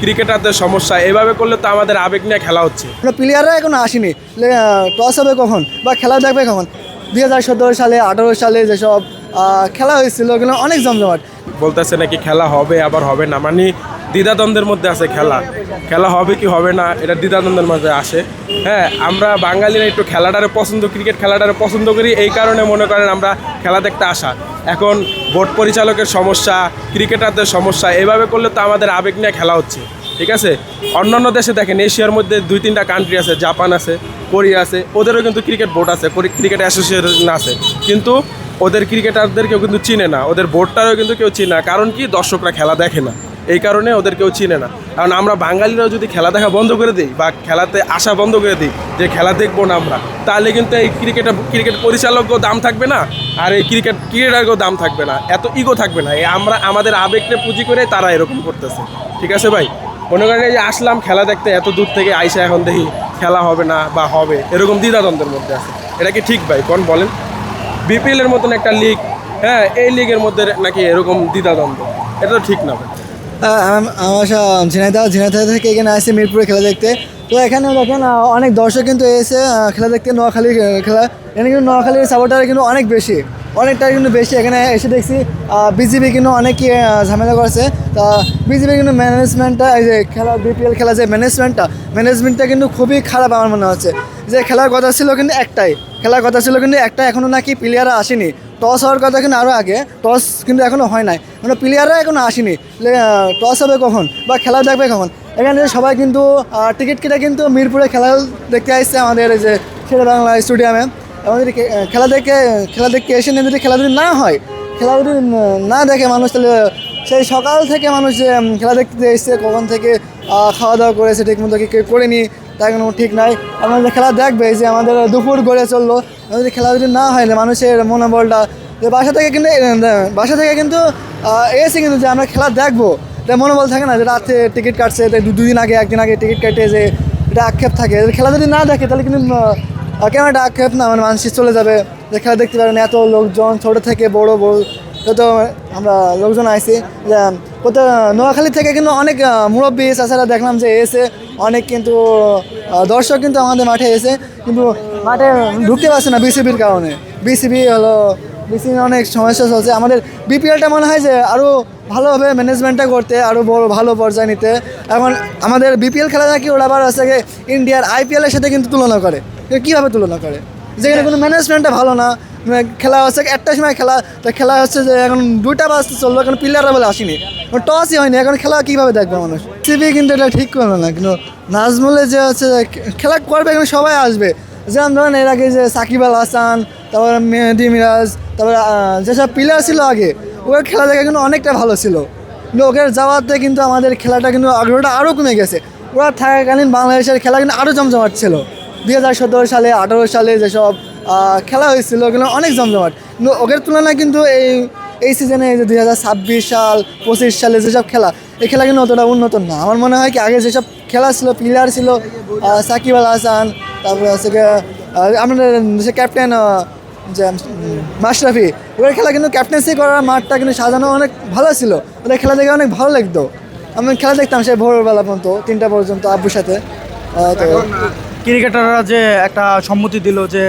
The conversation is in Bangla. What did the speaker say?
ক্রিকেটারদের সমস্যা, এভাবে করলে তো আমাদের আবেগ নিয়ে খেলা হচ্ছে। প্লেয়াররা এখনো আসেনি, টস হবে কখন বা খেলা দেখবে কখন? 2017 সালে 18 সালে যেসব খেলা হয়েছিল ওগুলো অনেক জমজমাট। বলতেছে নাকি খেলা হবে আবার হবে না, মানে দ্বিধাদ্বন্দ্বের মধ্যে আছে। খেলা হবে কি হবে না এটা দ্বিধাদ্বন্দ্বের মধ্যে আসে। হ্যাঁ, আমরা বাঙালিরা একটু খেলাটারে পছন্দ, ক্রিকেট খেলাটারে পছন্দ করি, এই কারণে মনে করেন আমরা খেলা দেখতে আসা। এখন বোর্ড পরিচালকের সমস্যা, ক্রিকেটারদের সমস্যা, এভাবে করলে তো আমাদের আবেগ নিয়ে খেলা হচ্ছে। ঠিক আছে, অন্যান্য দেশে দেখেন, এশিয়ার মধ্যে 2-3টা কান্ট্রি আছে, জাপান আছে, কোরিয়া আছে, ওদেরও কিন্তু ক্রিকেট বোর্ড আছে, ক্রিকেট অ্যাসোসিয়েশন আছে, কিন্তু ওদের ক্রিকেটারদের কেউ কিন্তু চিনে না, ওদের বোর্ডটারও কিন্তু কেউ চিনে না। কারণ কি? দর্শকরা খেলা দেখে না, এই কারণে ওদের কেউ চিনে না। কারণ আমরা বাঙালিরাও যদি খেলা দেখা বন্ধ করে দিই বা খেলাতে আসা বন্ধ করে দিই, যে খেলা দেখবো না আমরা, তাহলে কিন্তু এই ক্রিকেট পরিচালকও দাম থাকবে না, আর এই ক্রিকেটারকেও দাম থাকবে না, এত ইগো থাকবে না। এই আমরা আমাদের আবেগকে পুঁজি করে তারা এরকম করতেছে। ঠিক আছে ভাই, মনে করেন এই যে আসলাম খেলা দেখতে, এত দূর থেকে আইসা এখন দেখি খেলা হবে না বা হবে, এরকম দ্বিধাদ্বন্দ্বের মধ্যে আছে। এটা কি ঠিক ভাই? কোন বলেন? বিপিএলের মতন একটা লিগ, হ্যাঁ, এই লিগের মধ্যে নাকি এরকম দ্বিধাদ্বন্দ্ব, এটা তো ঠিক না ভাই। আমার ঝিনাইদহ থেকে এখানে আসছে মিরপুরে খেলা দেখতে। তো এখানে দেখেন অনেক দর্শক কিন্তু এসে খেলা দেখতে। নোয়াখালী খেলা, এখানে কিন্তু নোয়াখালীর সাপোর্টার কিন্তু অনেকটাই কিন্তু বেশি। এখানে এসে দেখছি বিজিবি কিন্তু অনেকই ঝামেলা করছে। তা বিজিবি কিন্তু ম্যানেজমেন্টটা, এই যে বিপিএল খেলা যে ম্যানেজমেন্টটা কিন্তু খুবই খারাপ আমার মনে হচ্ছে। যে খেলার কথা ছিল কিন্তু একটাই, এখনও নাকি প্লেয়াররা আসেনি। টস হওয়ার কথা কিন্তু আরও আগে, টস কিন্তু এখনও হয় নাই, মানে প্লেয়াররা এখনও আসেনি। টস হবে কখন বা খেলা দেখবে কখন? এখানে সবাই কিন্তু টিকিট কেটে কিন্তু মিরপুরে খেলা দেখতে আসছে আমাদের এই যে শেরেবাংলা স্টেডিয়ামে। আমাদের খেলা দেখে এসে যদি খেলা যদি না হয়, খেলা যদি না দেখে মানুষ, তাহলে সেই সকাল থেকে মানুষ যে খেলা দেখতে এসছে, কখন থেকে খাওয়া দাওয়া করেছে ঠিক মতো কি কেউ করেনি, তাই কোনো ঠিক নাই। আমাদের খেলা দেখবে, যে আমাদের দুপুর গড়ে চললো, যদি খেলা যদি না হয়, মানুষের মনোবলটা যে বাসা থেকে কিন্তু এসে কিন্তু যে আমরা খেলা দেখবো, এটা মনোবল থাকে না, যে রাতে টিকিট কাটছে, একদিন আগে টিকিট কেটে, যে এটা আক্ষেপ থাকে। খেলা যদি না দেখে তাহলে কিন্তু কেন একটা আক্ষেপ না, মানে মানুষ চলে যাবে যে খেলা দেখতে পারেন। এত লোকজন, ছোটো থেকে বড় যত আমরা লোকজন আইছি, যে কোথাও নোয়াখালী থেকে কিন্তু অনেক মুরব্বী চাচারা দেখলাম যে এসে, অনেক কিন্তু দর্শক কিন্তু আমাদের মাঠে এসে, কিন্তু মাঠে ঢুকতে পারছে না বিসিবির কারণে। বিসিবি অনেক সমস্যা চলছে। আমাদের বিপিএলটা মনে হয় যে আরও ভালোভাবে ম্যানেজমেন্টটা করতে, আরও ভালো পর্যায়ে নিতে। এখন আমাদের বিপিএল খেলা নাকি ওরা আবার আছে ইন্ডিয়ার আইপিএলের সাথে কিন্তু তুলনা করে। কীভাবে তুলনা করে? যেখানে কোনো ম্যানেজমেন্টটা ভালো না, খেলা হচ্ছে একটার সময় খেলা হচ্ছে যে এখন 2টা বাজতে চললো, এখন প্লেয়াররা বলে আসেনি, টসই হয়নি, এখন খেলা কীভাবে দেখবে মানুষ? সিবি কিন্তু এটা ঠিক করলো না, কিন্তু নাজমুলে যে হচ্ছে খেলা করবে, এখানে সবাই আসবে। যেমন ধরেন এর আগে যে সাকিব আল হাসান, তারপরে মেহেদি মিরাজ, তারপরে যেসব প্লেয়ার ছিল আগে, ওদের খেলা দেখা কিন্তু অনেকটা ভালো ছিল। কিন্তু ওদের যাওয়াতে কিন্তু আমাদের খেলাটা কিন্তু আগ্রহটা আরও কমে গেছে। ওরা থাকাকালীন বাংলাদেশের খেলা কিন্তু আরও জমজমাট ছিল। 2017 সালে 18 সালে যেসব খেলা হয়েছিল ওগুলো অনেক জমজমাট, কিন্তু ওদের তুলনায় কিন্তু এই সিজনে যে 2026 সাল 25 সালে যেসব খেলা, এই খেলা কিন্তু অতটা উন্নত না। আমার মনে হয় কি আগে যেসব খেলা ছিল, প্লেয়ার ছিল সাকিব আল হাসান, তারপরে হচ্ছে আমাদের দেশের ক্যাপ্টেন যে মাশরাফি, ওদের খেলা কিন্তু ক্যাপ্টেন্সি করার মাঠটা কিন্তু সাজানো অনেক ভালো ছিল। ওদের খেলা দেখে অনেক ভালো লাগতো। আমি খেলা দেখতাম সেই ভোরবেলা পর্যন্ত, 3টা পর্যন্ত আব্বুর সাথে। তো ক্রিকেটাররা যে একটা সম্মতি দিল যে